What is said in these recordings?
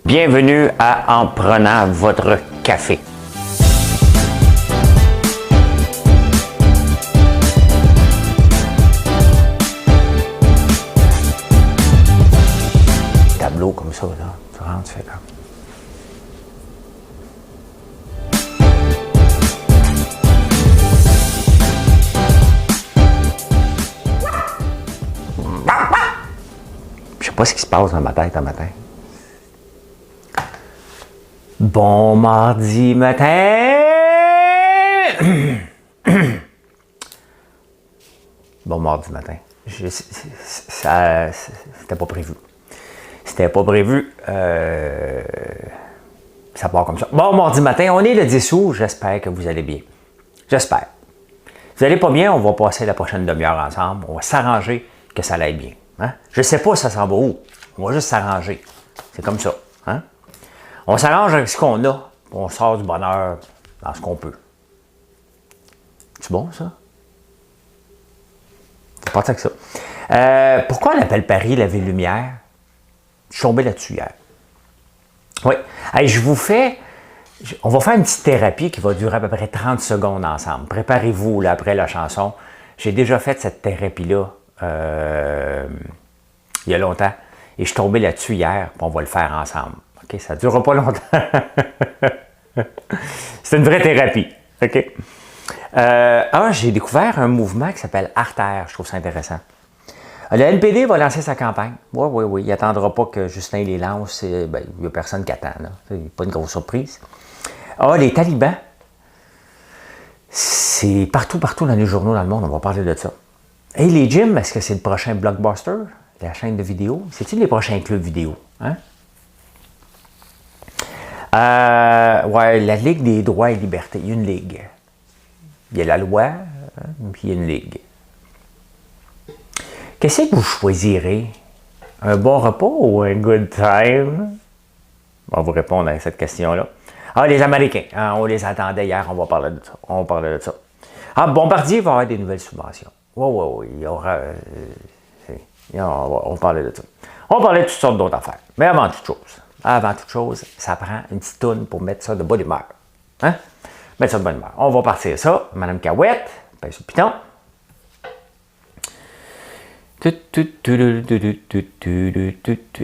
Bienvenue à En prenant votre café. Tableau comme ça, là. Tu rentres, tu fais là. Je sais pas ce qui se passe dans ma tête un matin. Bon mardi matin! Bon mardi matin. C'était pas prévu. C'était pas prévu. Ça part comme ça. Bon mardi matin, on est le 10 août. J'espère que vous allez bien. J'espère. Vous allez pas bien, on va passer la prochaine demi-heure ensemble. On va s'arranger que ça aille bien. Hein? Je sais pas ça s'en va où. On va juste s'arranger. C'est comme ça. Hein? On s'arrange avec ce qu'on a, puis on sort du bonheur dans ce qu'on peut. C'est bon, ça? C'est pas ça que ça. Pourquoi on appelle Paris la ville lumière? Je suis tombé là-dessus hier. Oui. Hey, on va faire une petite thérapie qui va durer à peu près 30 secondes ensemble. Préparez-vous là, après la chanson. J'ai déjà fait cette thérapie-là il y a longtemps. Et je suis tombé là-dessus hier, puis on va le faire ensemble. OK? Ça ne durera pas longtemps. C'est une vraie thérapie. OK? J'ai découvert un mouvement qui s'appelle Artère. Je trouve ça intéressant. Le NPD va lancer sa campagne. Oui. Il n'attendra pas que Justin les lance. Il n'y a personne qui attend. Ce n'est pas une grosse surprise. Les talibans, c'est partout dans les journaux dans le monde. On va parler de ça. Et les gyms, est-ce que c'est le prochain Blockbuster? La chaîne de vidéo? C'est-tu les prochains clubs vidéo? Hein? La Ligue des droits et libertés. Il y a une ligue. Il y a la loi, puis il y a une ligue. Qu'est-ce que vous choisirez? Un bon repas ou un good time? On va vous répondre à cette question-là. Les Américains, on les attendait hier, on va parler de ça. Bombardier va avoir des nouvelles subventions. Oui, il y aura... on va parler de ça. On va parler de toutes sortes d'autres affaires. Mais avant toute chose, ça prend une petite toune pour mettre ça de bonne humeur. Hein? Mettre ça de bonne humeur. On va partir ça. Madame Cahouette, pèse sur le piton.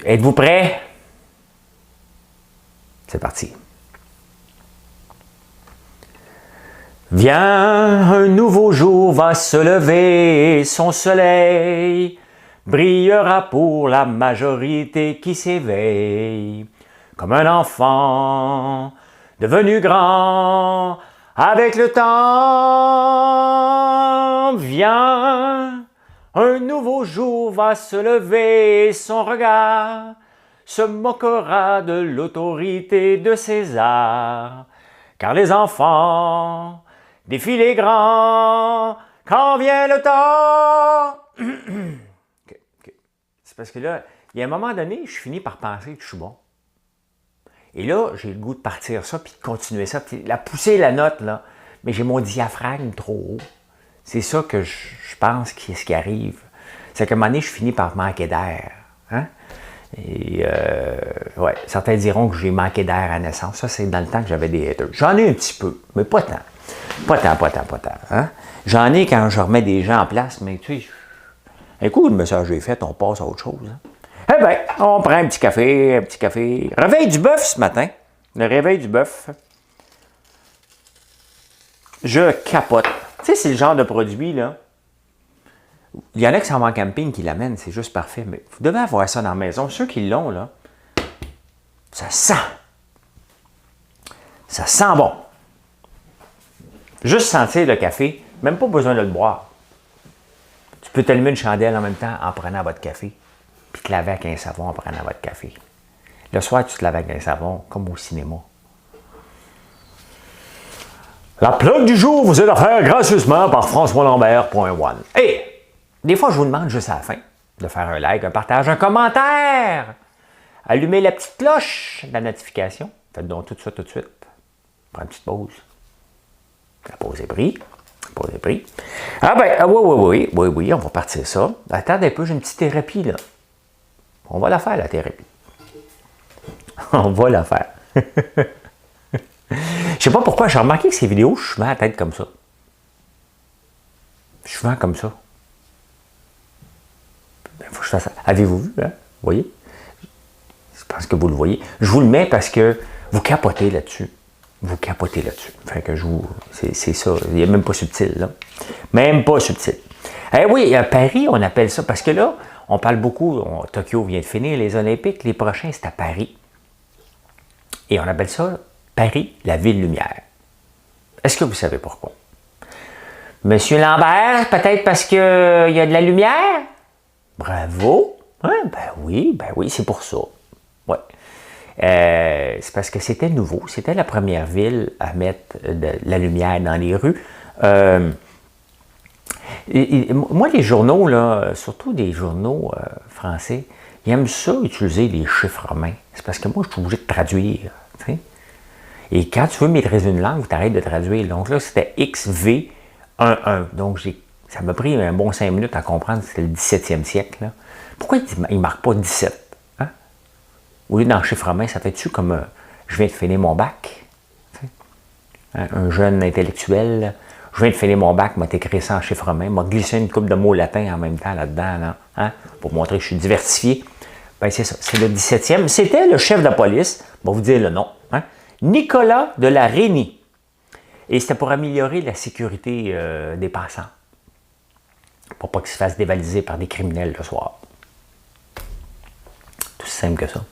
Êtes-vous prêts? C'est parti. Viens, un nouveau jour va se lever, son soleil brillera pour la majorité qui s'éveille, comme un enfant devenu grand avec le temps. Viens, un nouveau jour va se lever, son regard se moquera de l'autorité de César, car les enfants défient les grands quand vient le temps. C'est parce que là, il y a un moment donné, je finis par penser que je suis bon. Et là, j'ai le goût de partir ça, puis de continuer ça, puis la pousser la note, là, mais j'ai mon diaphragme trop haut. C'est ça que je pense qui est ce qui arrive. C'est qu'à un moment donné, je finis par manquer d'air. Hein? Et certains diront que j'ai manqué d'air à naissance. Ça, c'est dans le temps que j'avais des haters. J'en ai un petit peu, mais pas tant. Pas tant. Hein? J'en ai quand je remets des gens en place, mais tu sais, un coup, le message est fait, on passe à autre chose. Hein? Eh bien, on prend un petit café. Réveil du bœuf ce matin. Le réveil du bœuf. Je capote. Tu sais, c'est le genre de produit, là. Il y en a qui s'en vont en camping qui l'amènent, c'est juste parfait. Mais vous devez avoir ça dans la maison. Ceux qui l'ont, là, ça sent. Ça sent bon. Juste sentir le café, même pas besoin de le boire. Tu peux t'allumer une chandelle en même temps en prenant votre café, puis te laver avec un savon en prenant votre café. Le soir, tu te laves avec un savon, comme au cinéma. La plug du jour vous est offerte gracieusement par FrançoisLambert.one. Et des fois, je vous demande juste à la fin de faire un like, un partage, un commentaire. Allumez la petite cloche, la notification. Faites donc tout ça tout de suite. Prends une petite pause. La pause est prise. Oui, on va partir ça. Attendez un peu, j'ai une petite thérapie là. On va la faire, la thérapie. On va la faire. Je sais pas pourquoi, j'ai remarqué que ces vidéos, je suis souvent à la tête comme ça. Je suis souvent comme ça. Il faut que je fasse ça. Avez-vous vu, hein? Vous voyez? Je pense que vous le voyez. Je vous le mets parce que vous capotez là-dessus. Vous capotez là-dessus. Fait que je vous. C'est ça. Il n'est même pas subtil, là. Même pas subtil. Eh oui, à Paris, on appelle ça, parce que là, on parle beaucoup, Tokyo vient de finir les Olympiques, les prochains, c'est à Paris. Et on appelle ça Paris, la ville lumière. Est-ce que vous savez pourquoi? Monsieur Lambert, peut-être parce qu'il y a de la lumière? Bravo! Hein? Ben oui, c'est pour ça. Ouais. C'est parce que c'était nouveau. C'était la première ville à mettre de la lumière dans les rues. Moi, les journaux, là, surtout des journaux français, ils aiment ça utiliser les chiffres romains. C'est parce que moi, je suis obligé de traduire. T'sais? Et quand tu veux maîtriser une langue, tu arrêtes de traduire. Donc là, c'était XV11. Donc, ça m'a pris un bon 5 minutes à comprendre que c'était le 17e siècle. Là. Pourquoi il ne marque pas 17? Hein? Au lieu dans le chiffre romain, ça fait-tu comme je viens de finir mon bac? Hein? Un jeune intellectuel, je viens de finir mon bac, m'a écrit ça en chiffre romain, m'a glissé une couple de mots latins en même temps là-dedans, là, hein? Pour montrer que je suis diversifié. Ben c'est ça, c'est le 17e. C'était le chef de la police, on va vous dire le nom, hein? Nicolas de la Reynie. Et c'était pour améliorer la sécurité des passants. Pour pas qu'ils se fassent dévaliser par des criminels le soir. Tout aussi simple que ça.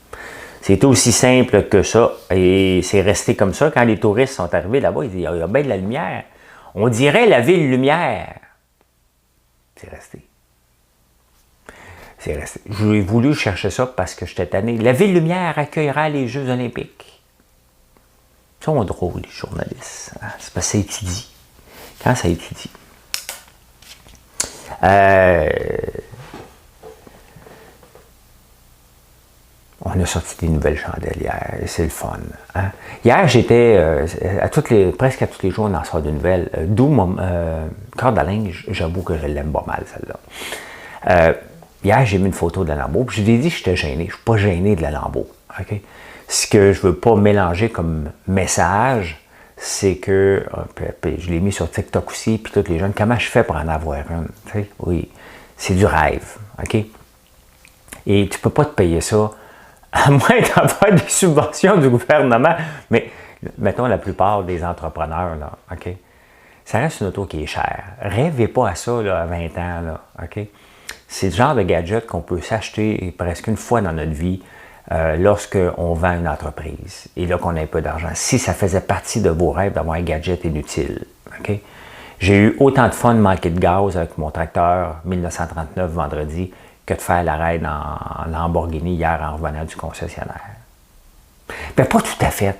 C'est aussi simple que ça. Et c'est resté comme ça. Quand les touristes sont arrivés là-bas, ils disent, il y a bien de la lumière. On dirait la ville lumière. C'est resté. C'est resté. J'ai voulu chercher ça parce que j'étais tanné. La ville lumière accueillera les Jeux olympiques. Ils sont drôles, les journalistes. Hein? C'est parce que ça étudie. Quand ça étudie. On a sorti des nouvelles chandelles hier, c'est le fun. Hein? Hier, j'étais, presque à tous les jours, on en sort de nouvelles. D'où mon corde à linge, j'avoue que je l'aime pas mal, celle-là. Hier, j'ai mis une photo de la Lambeau, puis je lui ai dit que j'étais gêné. Je ne suis pas gêné de la Lambeau. Okay? Ce que je ne veux pas mélanger comme message, c'est que, puis je l'ai mis sur TikTok aussi, puis tous les jeunes, comment je fais pour en avoir une? Tu sais, oui, c'est du rêve. OK? Et tu ne peux pas te payer ça, à moins d'avoir des subventions du gouvernement. Mais, mettons, la plupart des entrepreneurs, là, OK? Ça reste une auto qui est chère. Rêvez pas à ça là, à 20 ans, là, OK? C'est le genre de gadget qu'on peut s'acheter presque une fois dans notre vie lorsqu'on vend une entreprise et là qu'on a un peu d'argent. Si ça faisait partie de vos rêves d'avoir un gadget inutile, OK? J'ai eu autant de fun de manquer de gaz avec mon tracteur 1939 vendredi que de faire l'arrêt en Lamborghini hier en revenant du concessionnaire. Ben, pas tout à fait.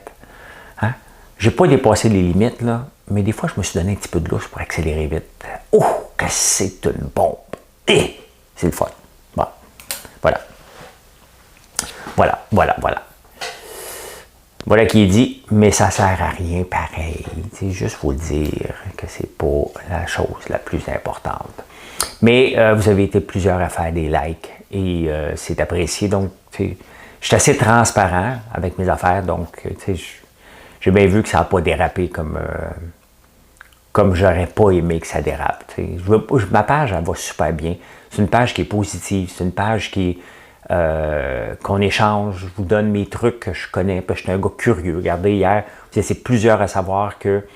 Hein? J'ai pas dépassé les limites, là, mais des fois, je me suis donné un petit peu de lousse pour accélérer vite. Oh, que c'est une bombe! Et c'est le fun. Bon, voilà. Voilà qui est dit, mais ça sert à rien pareil. C'est juste vous dire que c'est pas la chose la plus importante. Mais vous avez été plusieurs à faire des likes et c'est apprécié. Donc, je suis assez transparent avec mes affaires. Donc, j'ai bien vu que ça n'a pas dérapé comme j'aurais pas aimé que ça dérape. Ma page, elle va super bien. C'est une page qui est positive. C'est une page qui qu'on échange. Je vous donne mes trucs que je connais. Parce que je suis un gars curieux. Regardez, hier, c'est plusieurs à savoir que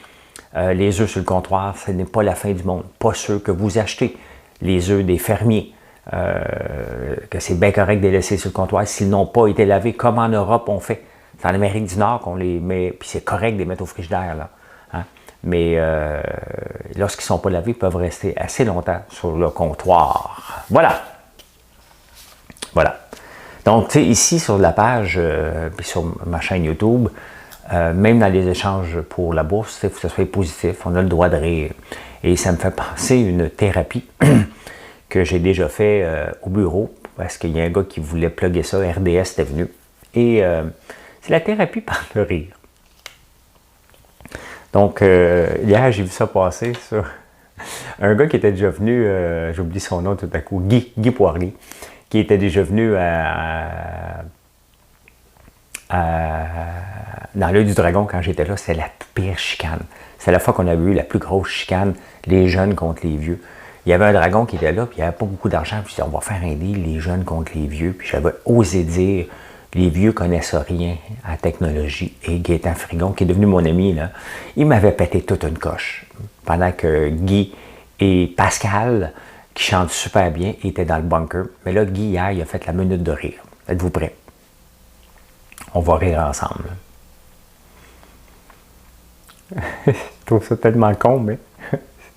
les œufs sur le comptoir, ce n'est pas la fin du monde. Pas ceux que vous achetez. Les œufs des fermiers. Que c'est bien correct de les laisser sur le comptoir s'ils n'ont pas été lavés, comme en Europe on fait. C'est en Amérique du Nord qu'on les met, puis c'est correct de les mettre au frigidaire, là. Hein? Mais lorsqu'ils ne sont pas lavés, ils peuvent rester assez longtemps sur le comptoir. Voilà. Voilà. Donc, tu sais, ici, sur la page, puis sur ma chaîne YouTube, même dans les échanges pour la bourse, il faut que ce soit positif, on a le droit de rire. Et ça me fait penser à une thérapie que j'ai déjà fait au bureau, parce qu'il y a un gars qui voulait plugger ça, RDS était venu. Et c'est la thérapie par le rire. Donc, hier, j'ai vu ça passer sur un gars qui était déjà venu, j'oublie son nom tout à coup, Guy Poirier, qui était déjà venu à dans l'œil du dragon, quand j'étais là, c'était la pire chicane. C'est la fois qu'on avait eu la plus grosse chicane, les jeunes contre les vieux. Il y avait un dragon qui était là, puis il n'y avait pas beaucoup d'argent. Puis je disais, on va faire un deal, les jeunes contre les vieux. Puis j'avais osé dire, les vieux connaissent rien à la technologie. Et Gaétan Frigon, qui est devenu mon ami, là, il m'avait pété toute une coche. Pendant que Guy et Pascal, qui chantent super bien, étaient dans le bunker. Mais là, Guy, hier, il a fait la minute de rire. Êtes-vous prêts? On va rire ensemble. Je trouve ça tellement con, mais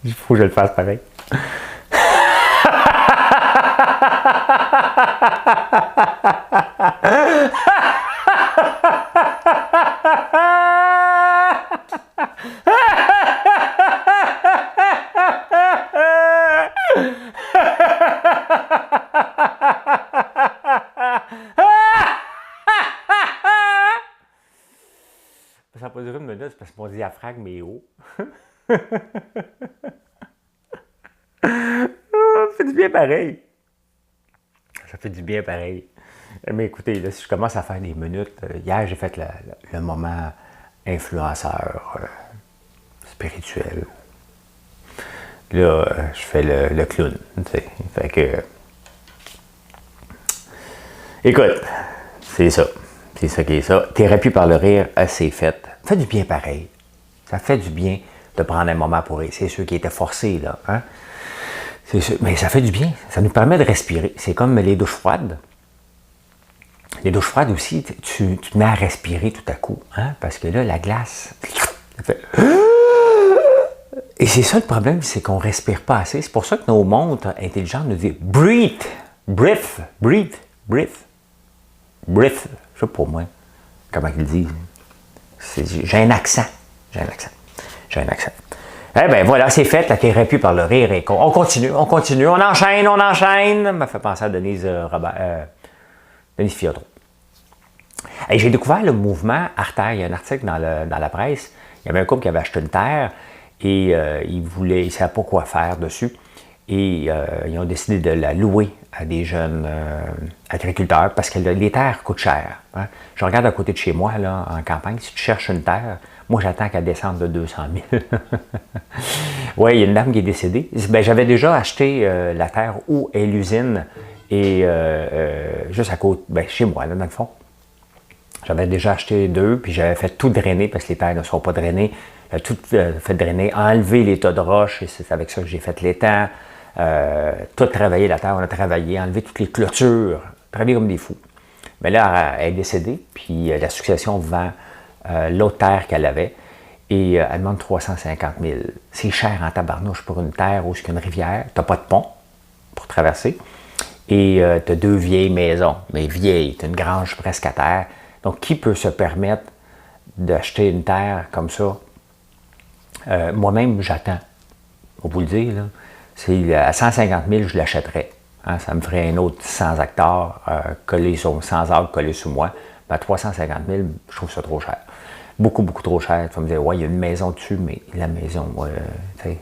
il faut que je le fasse pareil. Ça n'a pas duré une minute, c'est parce que mon diaphragme est haut. Ça fait du bien pareil. Ça fait du bien pareil. Mais écoutez, là, si je commence à faire des minutes, hier j'ai fait le moment influenceur spirituel. Là, je fais le clown. T'sais. Fait que. Écoute, c'est ça. C'est ça qui est ça. Thérapie par le rire, c'est fait. Ça fait du bien pareil. Ça fait du bien de prendre un moment pour rire. C'est ceux qui étaient forcés, là. Hein? C'est sûr. Mais ça fait du bien. Ça nous permet de respirer. C'est comme les douches froides. Les douches froides aussi, tu te mets à respirer tout à coup. Hein? Parce que là, la glace, ça fait... Et c'est ça le problème, c'est qu'on ne respire pas assez. C'est pour ça que nos montres intelligentes nous disent « breathe, breathe, breathe, breathe, breathe ». Je sais pas moi comment ils le disent. J'ai un accent. J'ai un accent. Eh bien, voilà, c'est fait, la thérapie par le rire. Et on continue, on enchaîne. Ça m'a fait penser à Denise Fiodo. Et j'ai découvert le mouvement Artère. Il y a un article dans la presse. Il y avait un couple qui avait acheté une terre et il ne savait pas quoi faire dessus. Et ils ont décidé de la louer à des jeunes agriculteurs parce que les terres coûtent cher. Hein. Je regarde à côté de chez moi, là, en campagne, si tu cherches une terre, moi j'attends qu'elle descende de 200 000. Oui, il y a une dame qui est décédée. Ben, j'avais déjà acheté la terre où est l'usine et juste à côté, ben, chez moi, là, dans le fond. J'avais déjà acheté 2, puis j'avais fait tout drainer parce que les terres ne sont pas drainées. Tout fait drainer, enlever les tas de roches, et c'est avec ça que j'ai fait l'étang. Tout travailler la terre, on a travaillé, enlevé toutes les clôtures, travaillé comme des fous. Mais là, elle est décédée, puis la succession vend l'autre terre qu'elle avait, et elle demande 350 000. C'est cher en tabarnouche pour une terre où il y a une rivière, tu n'as pas de pont pour traverser, et tu as 2 vieilles maisons, mais vieilles, tu as une grange presque à terre. Donc, qui peut se permettre d'acheter une terre comme ça? Moi-même, j'attends. On vous le dire, là. C'est à 150 000, je l'achèterais. Hein, ça me ferait un autre 100 hectares collés sur 100 arbres collés sur moi. Ben, 350 000, je trouve ça trop cher. Beaucoup, beaucoup trop cher. Tu vas me dire, ouais, il y a une maison dessus, mais la maison, tu sais,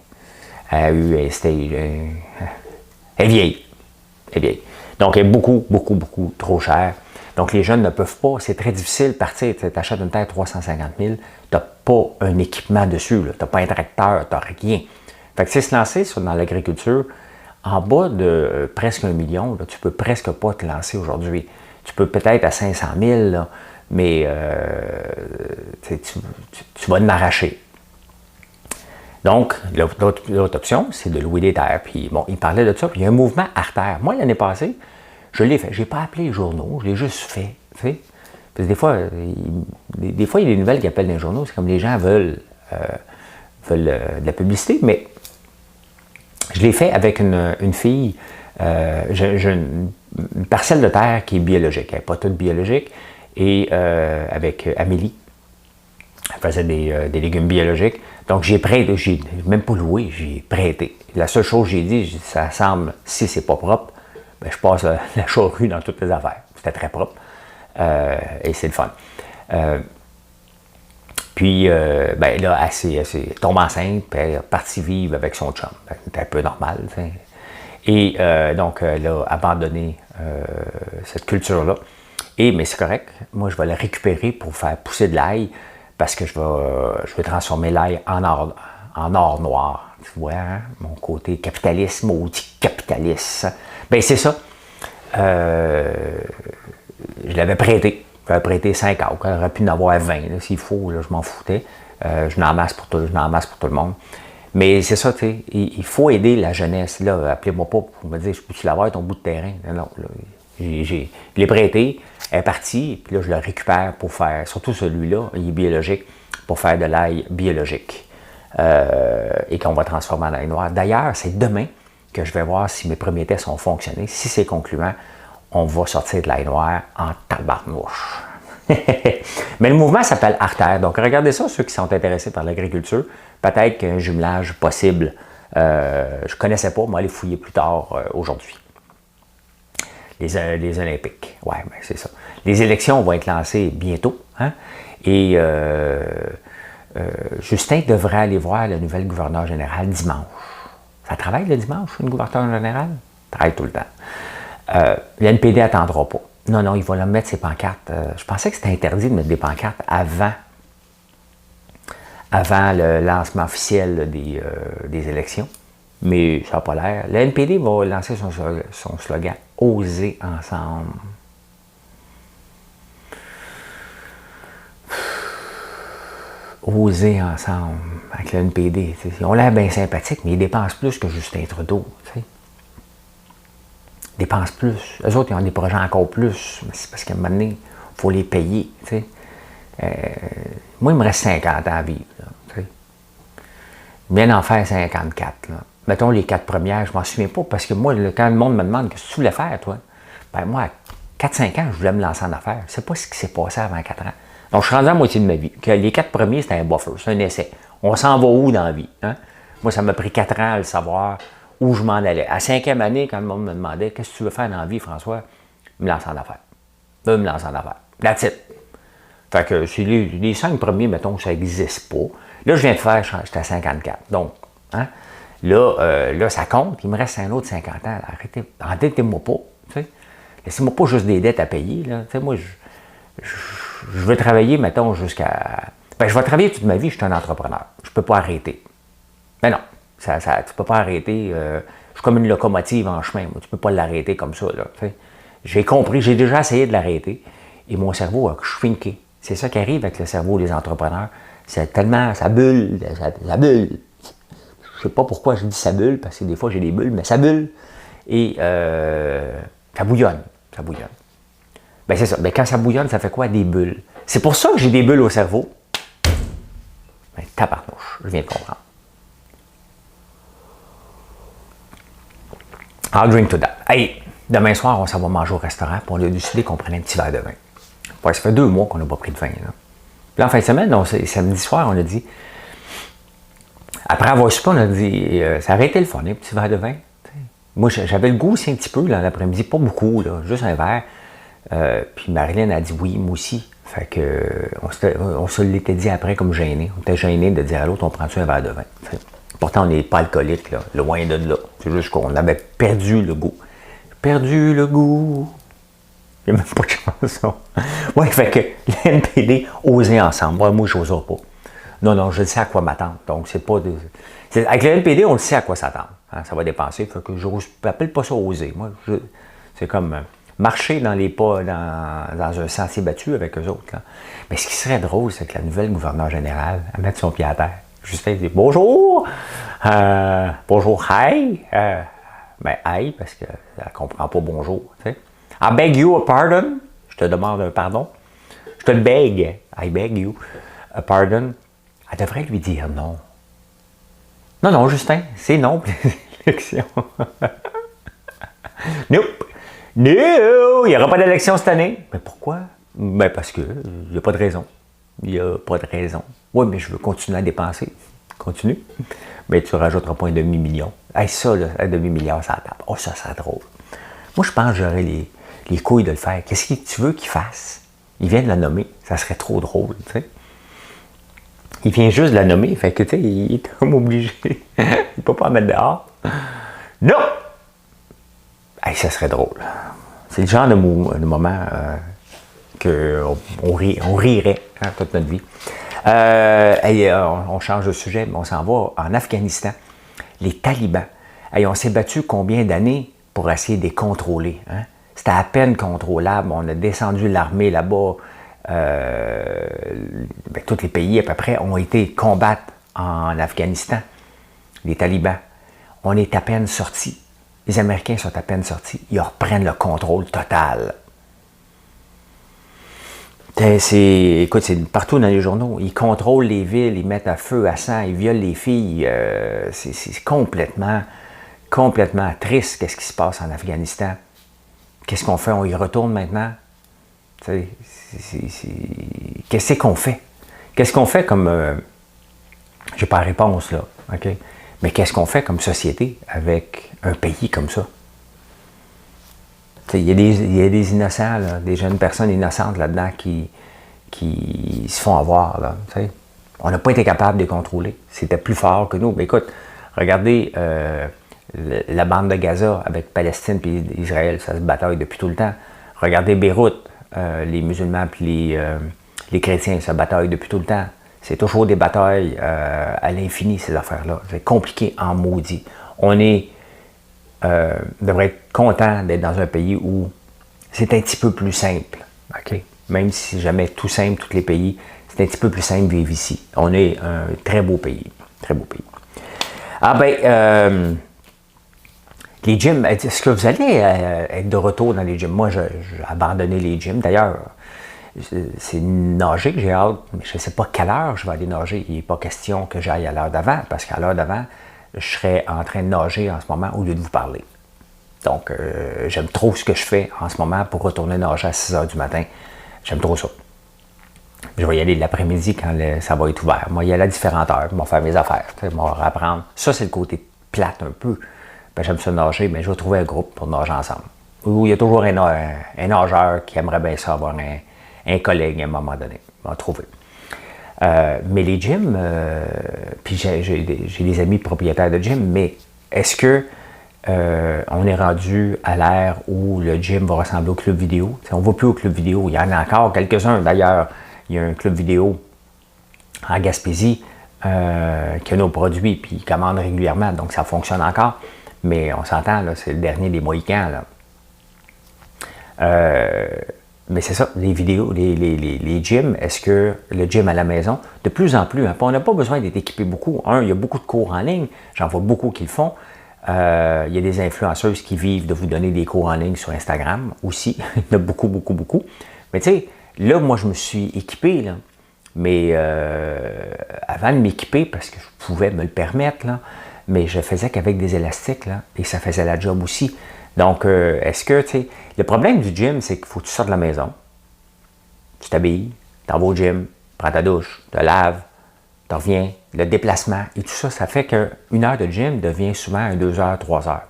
elle a eu un stage. Elle est vieille. Donc, elle est beaucoup, beaucoup, beaucoup trop chère. Donc, les jeunes ne peuvent pas, c'est très difficile de partir. Tu achètes une terre 350 000, tu n'as pas un équipement dessus, tu n'as pas un tracteur, tu n'as rien. Fait que c'est se lancer dans l'agriculture, en bas de presque 1 million, là, tu ne peux presque pas te lancer aujourd'hui. Tu peux peut-être à 500 000, là, mais tu vas en arracher. Donc, l'autre option, c'est de louer des terres. Puis, bon, il parlait de ça, puis il y a un mouvement artère. Moi, l'année passée, je l'ai fait. Je n'ai pas appelé les journaux, je l'ai juste fait. Tu sais? Parce que des fois, il y a des nouvelles qui appellent les journaux. C'est comme les gens veulent de la publicité, mais je l'ai fait avec une fille. J'ai une parcelle de terre qui est biologique. Elle n'est pas toute biologique. Et avec Amélie, elle faisait des légumes biologiques. Donc, j'ai prêté, j'ai même pas loué, j'ai prêté. La seule chose que j'ai dit, ça semble, si c'est pas propre, ben, je passe la charrue dans toutes les affaires. C'était très propre. Et c'est le fun. Puis, ben, là, elle tombe enceinte, puis elle est partie vivre avec son chum. Ben, c'était un peu normal, t'sais. Et donc, elle a abandonné cette culture-là. Mais c'est correct. Moi, je vais le récupérer pour faire pousser de l'ail parce que je vais transformer l'ail en or noir. Tu vois, hein? Mon côté capitaliste, maudit capitaliste. Ben c'est ça. Je l'avais prêté. J'avais prêté 5 acres. J'aurais pu en avoir 20. S'il faut, là, je m'en foutais. Je n'en masse pour tout le monde. Mais c'est ça, tu sais. Il faut aider la jeunesse. Là, appelez-moi pas pour me dire, je peux-tu l'avoir ton bout de terrain? Non, là, je l'ai prêté, elle est partie, puis là, je le récupère pour faire, surtout celui-là, il est biologique, pour faire de l'ail biologique. Et qu'on va transformer en ail noir. D'ailleurs, c'est demain que je vais voir si mes premiers tests ont fonctionné. Si c'est concluant, on va sortir de l'ail noir en tabarnouche. Mais le mouvement s'appelle Artère. Donc, regardez ça, ceux qui sont intéressés par l'agriculture. Peut-être qu'un jumelage possible. Je ne connaissais pas, moi, aller fouiller plus tard aujourd'hui. Les Olympiques. Oui, ben c'est ça. Les élections vont être lancées bientôt. Hein? Et Justin devrait aller voir le nouvel gouverneur général dimanche. Ça travaille le dimanche, une gouverneur général? Ça travaille tout le temps. L'NPD n'attendra pas. Non, il va leur mettre ses pancartes. Je pensais que c'était interdit de mettre des pancartes avant le lancement officiel des élections. Mais ça n'a pas l'air. Le NPD va lancer son slogan « Oser ensemble ». Oser ensemble avec le NPD. T'sais. Ils ont l'air bien sympathiques, mais ils dépensent plus que Justin Trudeau. T'sais. Ils dépensent plus. Eux autres, ils ont des projets encore plus. Mais c'est parce qu'à un moment donné, il faut les payer. Moi, il me reste 50 ans à vivre. Là, bien en faire 54. Là. Mettons les 4 premières, je m'en souviens pas, parce que moi, quand le monde me demande qu'est-ce que tu voulais faire, toi, ben moi, à 4-5 ans, je voulais me lancer en affaires. Je ne sais pas ce qui s'est passé avant 4 ans. Donc, je suis rendu à la moitié de ma vie. Que les 4 premiers, c'était un buffer, c'est un essai. On s'en va où dans la vie? Hein? Moi, ça m'a pris 4 ans à le savoir où je m'en allais. À 5e année, quand le monde me demandait qu'est-ce que tu veux faire dans la vie, François, je me lance en affaires. Je me lance en affaires. That's it. Fait que c'est les 5 premiers, mettons, ça n'existe pas. Là, je viens de faire, j'étais à 54. Donc, hein? Là, ça compte. Il me reste un autre 50 ans. Arrêtez, endettez-moi pas. T'sais. Laissez-moi pas juste des dettes à payer. Là. Moi, je veux travailler, mettons, jusqu'à... Ben, je vais travailler toute ma vie, je suis un entrepreneur. Je ne peux pas arrêter. Mais non, tu ne peux pas arrêter. Je suis comme une locomotive en chemin. Moi, tu ne peux pas l'arrêter comme ça. J'ai compris, j'ai déjà essayé de l'arrêter. Et mon cerveau a shrinké. C'est ça qui arrive avec le cerveau des entrepreneurs. C'est tellement... Ça bulle. Ça bulle. Je ne sais pas pourquoi je dis ça bulle, parce que des fois j'ai des bulles, mais ça bulle. Et ça bouillonne. Ça bouillonne. Ben c'est ça. Ben quand ça bouillonne, ça fait quoi? Des bulles. C'est pour ça que j'ai des bulles au cerveau. Ben tabarnouche, je viens de comprendre. I'll drink to that. Hey, demain soir, on s'en va manger au restaurant, puis on a décidé qu'on prenait un petit verre de vin. Ouais, ça fait 2 mois qu'on n'a pas pris de vin. Là. Puis en fin de semaine, samedi soir, on a dit... Après avoir soupé, on a dit, ça aurait été le fun, un petit verre de vin. T'sais. Moi, j'avais le goût aussi un petit peu là, l'après-midi, pas beaucoup, là, juste un verre. Puis Marilyn a dit oui, moi aussi. Fait que on se l'était dit après comme gêné. On était gêné de dire à l'autre, on prend-tu un verre de vin? T'sais. Pourtant, on n'est pas alcoolique, là, loin de là. C'est juste qu'on avait perdu le goût. Perdu le goût. Il n'y a même pas de chanson. Oui, fait que l'NPD, oser ensemble. Moi, je n'oserais pas. Non, je sais à quoi m'attendre. Donc, c'est pas de... Avec le NPD, on le sait à quoi s'attendre. Hein, ça va dépenser. Fait que je n'appelle pas ça oser. Moi, c'est comme marcher dans les pas, dans un sentier battu avec eux autres. Là. Mais ce qui serait drôle, c'est que la nouvelle gouverneure générale, elle mette son pied à terre. Justin dit bonjour. Bonjour, hi. Ben, hi, parce qu'elle ne comprend pas bonjour. T'sais. I beg you a pardon. Je te demande un pardon. Je te le beg. I beg you a pardon. Elle devrait lui dire non. Non, Justin, c'est non pour les élections. Nope. No! Il n'y aura pas d'élection cette année. Mais pourquoi? Ben parce qu'il n'y a pas de raison. Il n'y a pas de raison. Oui, mais je veux continuer à dépenser. Continue. Mais tu ne rajouteras pas un demi-million. Hey, ça, là, un demi-milliard, ça tape. Oh, ça serait drôle. Moi, je pense que j'aurais les couilles de le faire. Qu'est-ce que tu veux qu'il fasse? Il vient de la nommer. Ça serait trop drôle, tu sais. Il vient juste de la nommer, fait que, tu sais, il est comme obligé. Il ne peut pas en mettre dehors. Non! Hey, ça serait drôle. C'est le genre de moment qu'on rirait toute notre vie. On change de sujet, mais on s'en va en Afghanistan. Les talibans. On s'est battu combien d'années pour essayer de les contrôler? Hein? C'était à peine contrôlable. On a descendu l'armée là-bas. Tous les pays à peu près ont été combattre en Afghanistan. Les talibans. On est à peine sortis. Les Américains sont à peine sortis. Ils reprennent le contrôle total. Écoute, c'est partout dans les journaux. Ils contrôlent les villes, ils mettent à feu, à sang, ils violent les filles. C'est complètement triste qu'est-ce qui se passe en Afghanistan. Qu'est-ce qu'on fait? On y retourne maintenant? Qu'est-ce qu'on fait? Qu'est-ce qu'on fait comme... j'ai pas la réponse, là. OK? Mais qu'est-ce qu'on fait comme société avec un pays comme ça? Il y a des innocents, là, des jeunes personnes innocentes là-dedans qui se font avoir. Là, on n'a pas été capable de les contrôler. C'était plus fort que nous. Mais écoute, regardez la bande de Gaza avec Palestine et Israël, ça se bataille depuis tout le temps. Regardez Beyrouth, les musulmans et les chrétiens se bataillent depuis tout le temps. C'est toujours des batailles à l'infini, ces affaires-là. C'est compliqué en maudit. On devrait être content d'être dans un pays où c'est un petit peu plus simple. Okay? Même si jamais tout simple, tous les pays, c'est un petit peu plus simple de vivre ici. On est un très beau pays. Très beau pays. Les gyms, est-ce que vous allez être de retour dans les gyms? Moi, j'ai abandonné les gyms. D'ailleurs, c'est nager que j'ai hâte, mais je ne sais pas quelle heure je vais aller nager. Il n'est pas question que j'aille à l'heure d'avant, parce qu'à l'heure d'avant, je serais en train de nager en ce moment au lieu de vous parler. Donc, j'aime trop ce que je fais en ce moment pour retourner nager à 6 h du matin. J'aime trop ça. Je vais y aller l'après-midi quand ça va être ouvert. Moi, il y a à différentes heures. Je vais faire mes affaires. Je vais apprendre. Ça, c'est le côté plate un peu. J'aime ça nager, mais je vais trouver un groupe pour nager ensemble. Ou il y a toujours un nageur qui aimerait bien ça avoir un collègue à un moment donné. On va trouver. Mais les gyms, puis j'ai des amis propriétaires de gym, mais est-ce que on est rendu à l'ère où le gym va ressembler au club vidéo? T'sais, on ne va plus au club vidéo. Il y en a encore quelques-uns. D'ailleurs, il y a un club vidéo en Gaspésie qui a nos produits puis il commande régulièrement, donc ça fonctionne encore. Mais on s'entend, là, c'est le dernier des Mohicans. Mais c'est ça, les vidéos, les gyms, est-ce que le gym à la maison, de plus en plus, on n'a pas besoin d'être équipé beaucoup. Il y a beaucoup de cours en ligne, j'en vois beaucoup qui le font. Il y a des influenceuses qui vivent de vous donner des cours en ligne sur Instagram aussi. Il y en a beaucoup, beaucoup, beaucoup. Mais tu sais, là, moi, je me suis équipé, là. Mais avant de m'équiper, parce que je pouvais me le permettre, là, mais je faisais qu'avec des élastiques, là, et ça faisait la job aussi. Donc, est-ce que, tu sais, le problème du gym, c'est qu'il faut que tu sortes de la maison, tu t'habilles, t'en vas au gym, prends ta douche, te laves, tu reviens, le déplacement, et tout ça, ça fait qu'une heure de gym devient souvent 2 heures, 3 heures.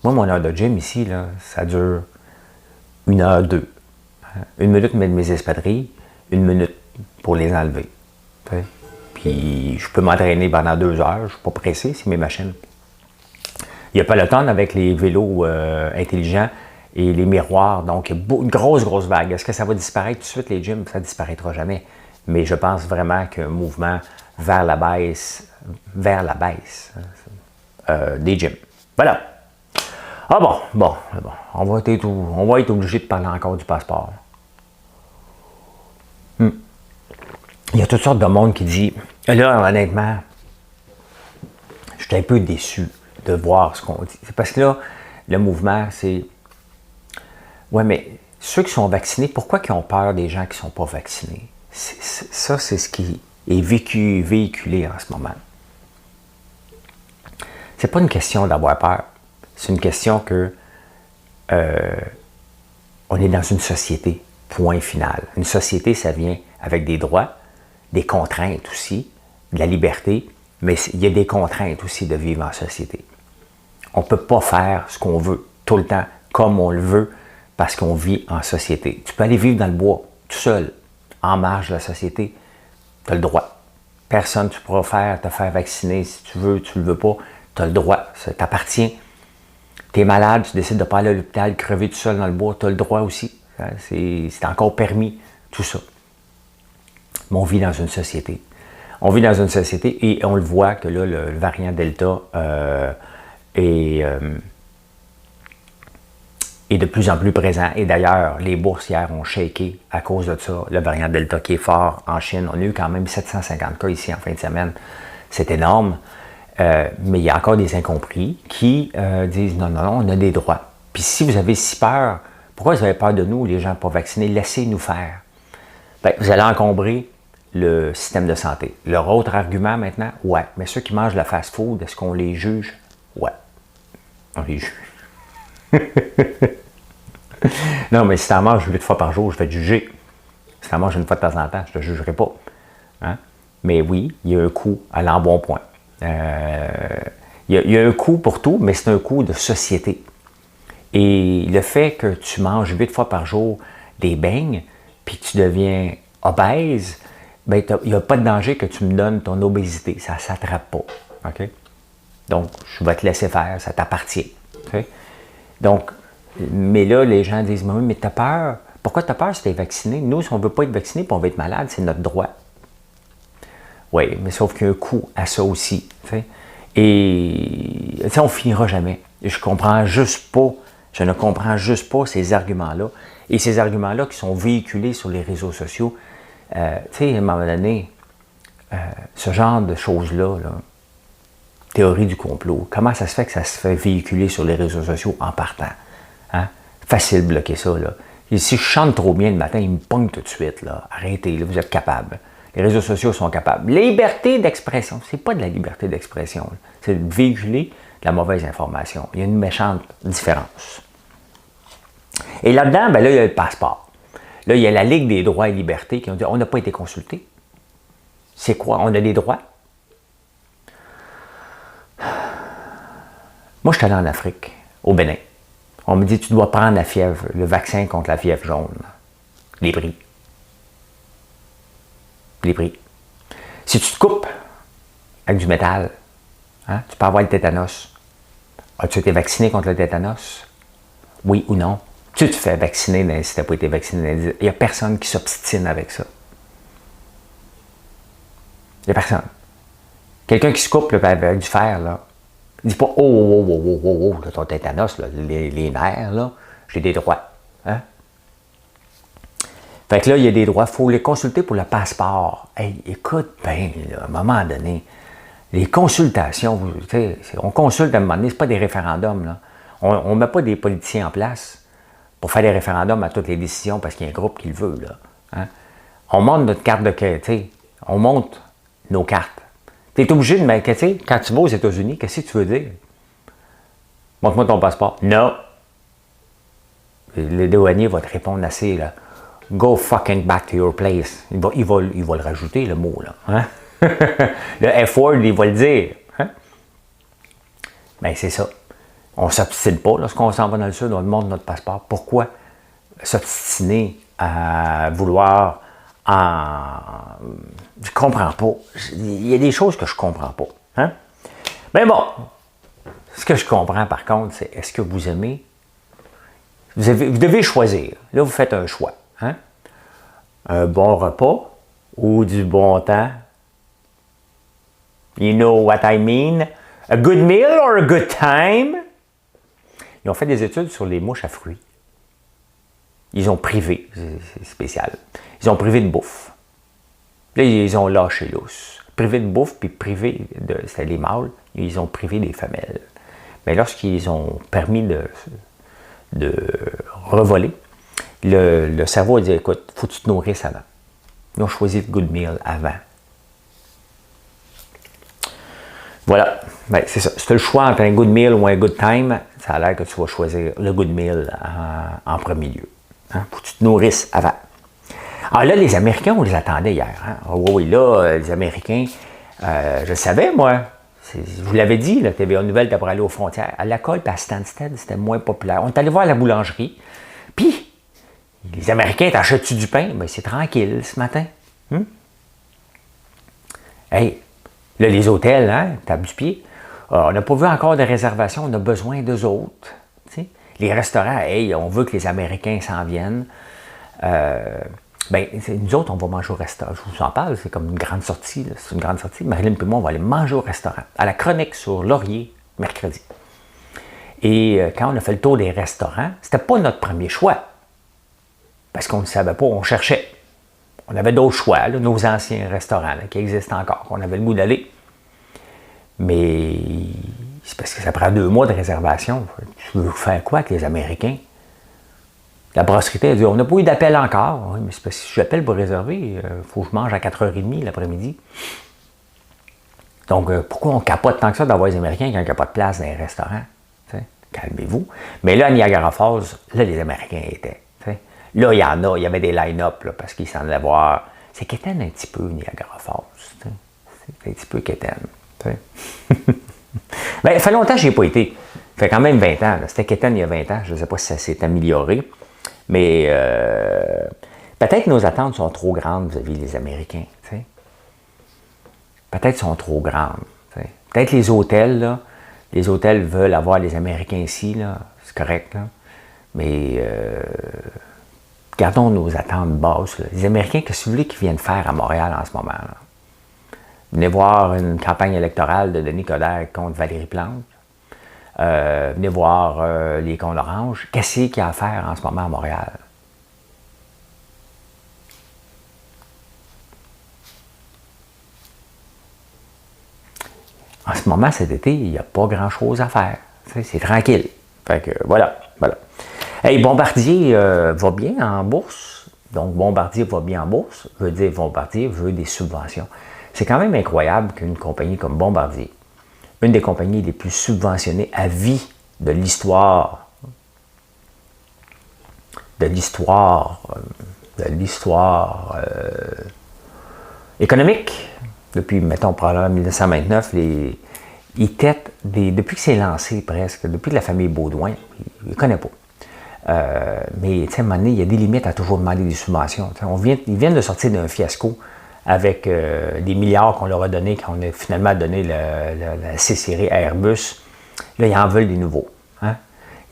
Moi, mon heure de gym ici, là, ça dure 1 heure, 2. 1 minute mettre mes espadrilles, 1 minute pour les enlever. T'sais. Puis je peux m'entraîner pendant 2 heures, je ne suis pas pressé, c'est mes machines. Il y a Peloton avec les vélos intelligents et les miroirs, donc il y a une grosse vague. Est-ce que ça va disparaître tout de suite, les gyms? Ça ne disparaîtra jamais. Mais je pense vraiment qu'un mouvement vers la baisse des gyms. Voilà. Ah bon, on va être obligé de parler encore du passeport. Il y a toutes sortes de monde qui dit, là, honnêtement, je suis un peu déçu de voir ce qu'on dit. C'est parce que là, le mouvement, c'est... Ouais, mais ceux qui sont vaccinés, pourquoi ils ont peur des gens qui ne sont pas vaccinés? Ça, c'est ce qui est véhiculé en ce moment. C'est pas une question d'avoir peur. C'est une question que on est dans une société, point final. Une société, ça vient avec des droits, des contraintes aussi, de la liberté, mais il y a des contraintes aussi de vivre en société. On ne peut pas faire ce qu'on veut tout le temps, comme on le veut, parce qu'on vit en société. Tu peux aller vivre dans le bois, tout seul, en marge de la société, tu as le droit. Personne, tu pourras te faire vacciner si tu veux, tu ne le veux pas, tu as le droit, ça t'appartient. Tu es malade, tu décides de ne pas aller à l'hôpital, crever tout seul dans le bois, tu as le droit aussi. Hein? C'est encore permis, tout ça. Mais on vit dans une société. On vit dans une société et on le voit que là, le variant Delta est de plus en plus présent. Et d'ailleurs, les bourses hier ont shaké à cause de ça. Le variant Delta qui est fort en Chine. On a eu quand même 750 cas ici en fin de semaine. C'est énorme. Mais il y a encore des incompris qui disent non, on a des droits. Puis si vous avez si peur, pourquoi vous avez peur de nous, les gens pas vaccinés? Laissez-nous faire. Bien, vous allez encombrer le système de santé. Leur autre argument maintenant, ouais, mais ceux qui mangent le fast-food, est-ce qu'on les juge? Ouais, on les juge. Non, mais si tu en manges 8 fois par jour, je vais te juger. Si tu en manges une fois de temps en temps, je ne te jugerai pas. Hein? Mais oui, il y a un coût à l'embonpoint. Il y a un coût pour tout, mais c'est un coût de société. Et le fait que tu manges 8 fois par jour des beignes, puis que tu deviens obèse, ben, il n'y a pas de danger que tu me donnes ton obésité. Ça ne s'attrape pas. Okay? Donc, je vais te laisser faire, ça t'appartient. Okay? Donc, mais là, les gens disent, mais tu as peur. Pourquoi tu as peur si tu es vacciné? Nous, si on ne veut pas être vacciné et on veut être malade, c'est notre droit. Oui, mais sauf qu'il y a un coût à ça aussi. T'sais. Et on ne finira jamais. Je ne comprends juste pas ces arguments-là. Et ces arguments-là qui sont véhiculés sur les réseaux sociaux, à un moment donné, ce genre de choses-là, théorie du complot, comment ça se fait que ça se fait véhiculer sur les réseaux sociaux en partant? Hein? Facile de bloquer ça. Là. Et si je chante trop bien le matin, ils me pognent tout de suite. Là. Arrêtez, là, vous êtes capables. Les réseaux sociaux sont capables. Liberté d'expression, c'est pas de la liberté d'expression. C'est de véhiculer de la mauvaise information. Il y a une méchante différence. Et là-dedans, ben là, il y a le passeport. Là, il y a la Ligue des droits et libertés qui ont dit on n'a pas été consulté. C'est quoi? On a des droits? Moi, je suis allé en Afrique, au Bénin. On me dit tu dois prendre la fièvre, le vaccin contre la fièvre jaune. Les prix. Les prix. Si tu te coupes avec du métal, hein, tu peux avoir le tétanos. As-tu été vacciné contre le tétanos? Oui ou non? Tu te fais vacciner si tu n'as pas été vacciné. Il n'y a personne qui s'obstine avec ça. Il n'y a personne. Quelqu'un qui se coupe là, avec du fer, là, il ne dit pas oh, ton tétanos, là, les nerfs, là, j'ai des droits. Hein? Fait que là, il y a des droits, il faut les consulter pour le passeport. Hey, écoute bien, à un moment donné, les consultations, on consulte à un moment donné, ce n'est pas des référendums. Là. On ne met pas des politiciens en place pour faire des référendums à toutes les décisions parce qu'il y a un groupe qui le veut. Là. Hein? On monte notre carte de crédit, on monte nos cartes. Tu es obligé de mettre, quand tu vas aux États-Unis, qu'est-ce que tu veux dire? Montre-moi ton passeport. Non. Le douanier va te répondre assez, là. Go fucking back to your place. Il va le rajouter, le mot, là. Hein? Le F-word, il va le dire. Hein? Bien, c'est ça. On ne s'obstine pas lorsqu'on s'en va dans le sud, on montre notre passeport. Pourquoi s'obstiner à vouloir Je comprends pas. Il y a des choses que je comprends pas. Hein? Mais bon, ce que je comprends par contre, c'est est-ce que vous aimez? Vous devez choisir. Là, vous faites un choix. Hein? Un bon repas ou du bon temps? You know what I mean? A good meal or a good time? Ils ont fait des études sur les mouches à fruits. Ils ont privé, c'est spécial. Ils ont privé de bouffe. Là, ils ont lâché lousse. Privé de bouffe, puis privé de. C'était les mâles, ils ont privé des femelles. Mais lorsqu'ils ont permis de revoler, le cerveau a dit écoute, il faut que tu te nourrisses avant. Ils ont choisi le good meal avant. Voilà, ben, c'est ça. Si tu as le choix entre un good meal ou un good time, ça a l'air que tu vas choisir le good meal en premier lieu. Hein, pour que tu te nourrisses avant. Ah là, les Américains, on les attendait hier. Hein? Oh, oui, là, les Américains, je le savais, moi. Je vous l'avais dit, la TVA Nouvelle, tu pour aller aux frontières. À l'école et à Stansted, c'était moins populaire. On est allé voir la boulangerie. Puis, les Américains, t'achètes-tu du pain? Ben, c'est tranquille ce matin. Hey, là, les hôtels, hein, tape du pied. On n'a pas vu encore de réservation, on a besoin d'eux autres. T'sais. Les restaurants, hey, on veut que les Américains s'en viennent. Ben, nous autres, on va manger au restaurant. Je vous en parle, c'est comme une grande sortie. C'est une grande sortie. Marilyn et moi, on va aller manger au restaurant. À la Chronique sur Laurier, mercredi. Et quand on a fait le tour des restaurants, c'était pas notre premier choix. Parce qu'on ne savait pas, on cherchait. On avait d'autres choix, là, nos anciens restaurants là, qui existent encore. On avait le goût d'aller. Mais c'est parce que ça prend 2 mois de réservation. Tu veux faire quoi avec les Américains? La brasserie a dit, on n'a pas eu d'appel encore. Oui, mais c'est parce que si j'appelle pour réserver, il faut que je mange à 4h30 l'après-midi. Donc, pourquoi on capote tant que ça d'avoir les Américains quand il n'y a pas de place dans les restaurants? T'sais, calmez-vous. Mais là, à Niagara Falls, là, les Américains étaient. T'sais. Là, il y en a, il y avait des line-up parce qu'ils s'en allaient voir. C'est quétaine un petit peu, Niagara Falls. C'est un petit peu quétaine. Ben, ça fait longtemps que je n'y ai pas été. Ça fait quand même 20 ans. C'était quétaine il y a 20 ans. Je ne sais pas si ça s'est amélioré. Mais peut-être nos attentes sont trop grandes vis-à-vis des Américains. T'sais. Peut-être sont trop grandes. T'sais. Peut-être les hôtels veulent avoir les Américains ici, c'est correct. Là. Mais gardons nos attentes basses. Là. Les Américains, qu'est-ce que vous voulez qu'ils viennent faire à Montréal en ce moment? Là? Venez voir une campagne électorale de Denis Coderre contre Valérie Plante. Venez voir les Cônes Orange. Qu'est-ce qu'il y a à faire en ce moment à Montréal? En ce moment, cet été, il n'y a pas grand-chose à faire. C'est tranquille. Fait que voilà. Hey, Bombardier va bien en bourse. Donc, Bombardier va bien en bourse. Veut dire Bombardier veut des subventions. C'est quand même incroyable qu'une compagnie comme Bombardier, une des compagnies les plus subventionnées à vie de l'histoire économique, depuis, mettons, probablement 1929, ils têtent depuis que c'est lancé presque, depuis que la famille Baudouin, ils ne connaissent pas. Mais, tu sais, à un moment donné, il y a des limites à toujours demander des subventions. Ils viennent de sortir d'un fiasco avec des milliards qu'on leur a donnés quand on a finalement donné la C-Série à Airbus. Là, ils en veulent des nouveaux. Hein?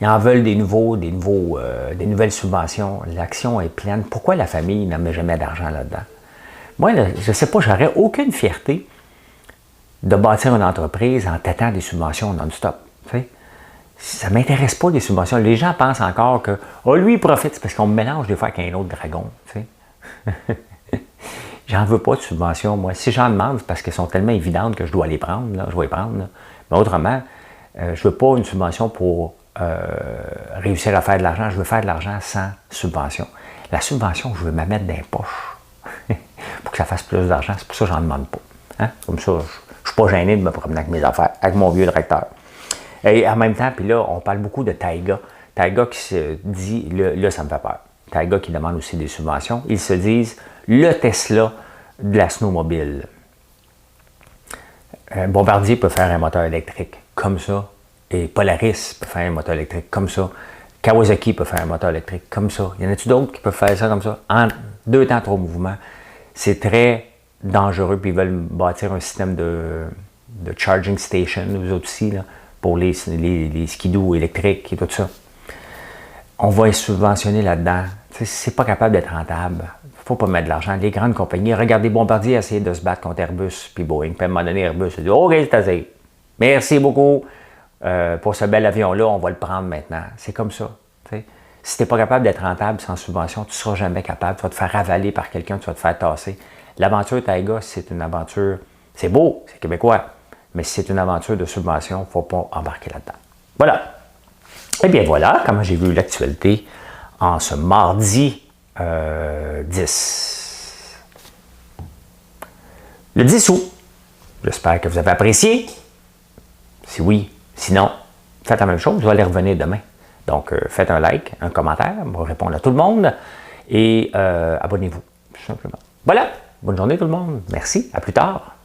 Ils en veulent des nouvelles subventions. L'action est pleine. Pourquoi la famille n'en met jamais d'argent là-dedans? Moi, là, je ne sais pas, j'aurais aucune fierté de bâtir une entreprise en tâtant des subventions non-stop. T'sais? Ça ne m'intéresse pas, les subventions. Les gens pensent encore que lui, il profite. C'est parce qu'on me mélange des fois avec un autre dragon. J'en veux pas de subventions, moi. Si j'en demande, c'est parce qu'elles sont tellement évidentes que je dois les prendre. Là, je dois les prendre. Là. Mais autrement, je ne veux pas une subvention pour réussir à faire de l'argent. Je veux faire de l'argent sans subvention. La subvention, je veux me mettre dans les poches pour que ça fasse plus d'argent. C'est pour ça que j'en demande pas. Hein? Comme ça, je ne suis pas gêné de me promener avec mes affaires, avec mon vieux directeur. Et en même temps, puis là, on parle beaucoup de Taiga. Taiga qui se dit, là, ça me fait peur. Taiga qui demande aussi des subventions. Ils se disent le Tesla de la snowmobile. Bombardier peut faire un moteur électrique comme ça. Et Polaris peut faire un moteur électrique comme ça. Kawasaki peut faire un moteur électrique comme ça. Il y en a-tu d'autres qui peuvent faire ça comme ça? En 2 temps, 3 mouvements. C'est très dangereux. Puis ils veulent bâtir un système de charging station, nous autres aussi, là, pour les skidoo électriques et tout ça. On va les subventionner là-dedans. Si c'est pas capable d'être rentable, il ne faut pas mettre de l'argent. Les grandes compagnies, regardez Bombardier essayer de se battre contre Airbus puis Boeing. Puis à un moment donné, Airbus a dit « OK, c'est assez. Merci beaucoup pour ce bel avion-là, on va le prendre maintenant. » C'est comme ça. T'sais. Si tu n'es pas capable d'être rentable sans subvention, tu ne seras jamais capable. Tu vas te faire avaler par quelqu'un, tu vas te faire tasser. L'aventure Taiga, c'est une aventure, c'est beau, c'est québécois, mais si c'est une aventure de subvention, il ne faut pas embarquer là-dedans. Voilà. Eh bien voilà comment j'ai vu l'actualité en ce mardi 10. Le 10 août. J'espère que vous avez apprécié. Si oui, sinon, faites la même chose, vous allez revenir demain. Donc, faites un like, un commentaire, on va répondre à tout le monde et abonnez-vous, tout simplement. Voilà, bonne journée tout le monde. Merci, à plus tard.